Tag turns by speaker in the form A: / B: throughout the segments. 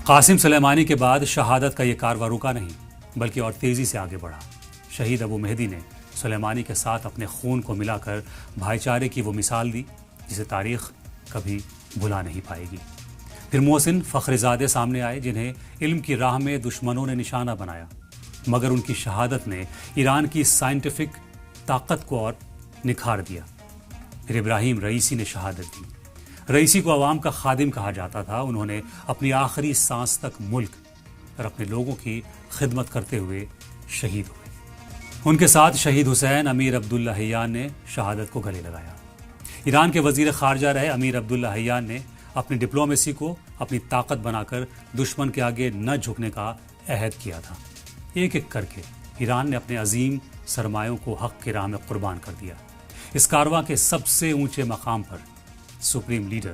A: قاسم سلیمانی کے بعد شہادت کا یہ کارواں رکا نہیں بلکہ اور تیزی سے آگے بڑھا۔ شہید ابو مہدی نے سلیمانی کے ساتھ اپنے خون کو ملا کر بھائی چارے کی وہ مثال دی جسے تاریخ کبھی بھلا نہیں پائے گی۔ پھر محسن فخرزادے سامنے آئے جنہیں علم کی راہ میں دشمنوں نے نشانہ بنایا، مگر ان کی شہادت نے ایران کی سائنٹیفک طاقت کو اور نکھار دیا۔ پھر ابراہیم رئیسی نے شہادت دی۔ رئیسی کو عوام کا خادم کہا جاتا تھا۔ انہوں نے اپنی آخری سانس تک ملک اور اپنے لوگوں کی خدمت کرتے ہوئے شہید ہوئے۔ ان کے ساتھ شہید حسین امیر عبداللہ حیان نے شہادت کو گلے لگایا۔ ایران کے وزیر خارجہ رہے امیر عبداللہ حیان نے اپنی ڈپلومیسی کو اپنی طاقت بنا کر دشمن کے آگے نہ جھکنے کا عہد کیا تھا۔ ایک ایک کر کے ایران نے اپنے عظیم سرمایوں کو حق کی راہ میں قربان کر دیا۔ اس کارواں کے سب سے اونچے مقام پر سپریم لیڈر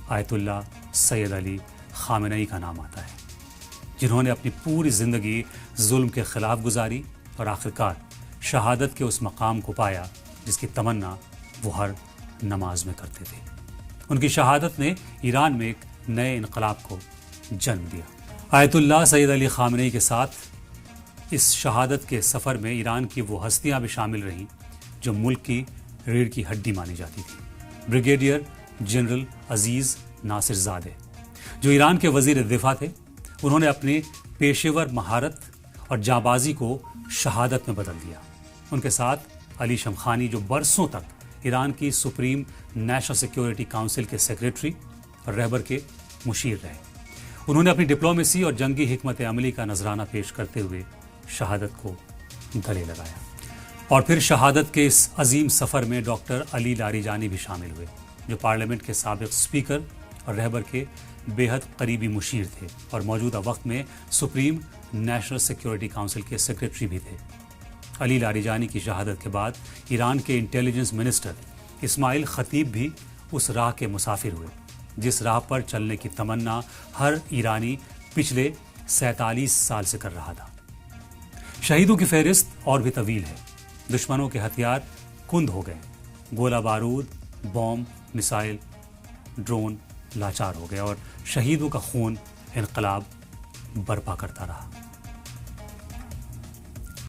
A: آیت اللہ سید علی خامنئی کا نام آتا ہے، جنہوں نے اپنی پوری زندگی ظلم کے خلاف گزاری اور آخرکار شہادت کے اس مقام کو پایا جس کی تمنا وہ ہر نماز میں کرتے تھے۔ ان کی شہادت نے ایران میں ایک نئے انقلاب کو جنم دیا۔ آیت اللہ سید علی خامنئی کے ساتھ اس شہادت کے سفر میں ایران کی وہ ہستیاں بھی شامل رہیں جو ملک کی ریڑھ کی ہڈی مانی جاتی تھی۔ بریگیڈیئر جنرل عزیز ناصر زادے جو ایران کے وزیر دفاع تھے، انہوں نے اپنی پیشےور مہارت اور جانبازی کو شہادت میں بدل دیا۔ ان کے ساتھ علی شمخانی جو برسوں تک ایران کی سپریم نیشنل سیکیورٹی کونسل کے سیکریٹری اور رہبر کے مشیر رہے، انہوں نے اپنی ڈپلومیسی اور جنگی حکمت عملی کا نذرانہ پیش کرتے ہوئے شہادت کو گلے لگایا۔ اور پھر شہادت کے اس عظیم سفر میں ڈاکٹر علی لاریجانی بھی شامل ہوئے جو پارلیمنٹ کے سابق اسپیکر اور رہبر کے بے حد قریبی مشیر تھے اور موجودہ وقت میں سپریم نیشنل سیکیورٹی کونسل کے سیکریٹری بھی تھے۔ علی لاریجانی کی شہادت کے بعد ایران کے انٹیلیجنس منسٹر اسماعیل خطیب بھی اس راہ کے مسافر ہوئے جس راہ پر چلنے کی تمنا ہر ایرانی پچھلے 47 سال سے کر رہا تھا۔ شہیدوں کی فہرست اور بھی طویل ہے۔ دشمنوں کے ہتھیار کند ہو گئے، گولہ بارود، بوم، میسائل، ڈرون لاچار ہو گئے اور شہیدوں کا خون انقلاب برپا کرتا رہا۔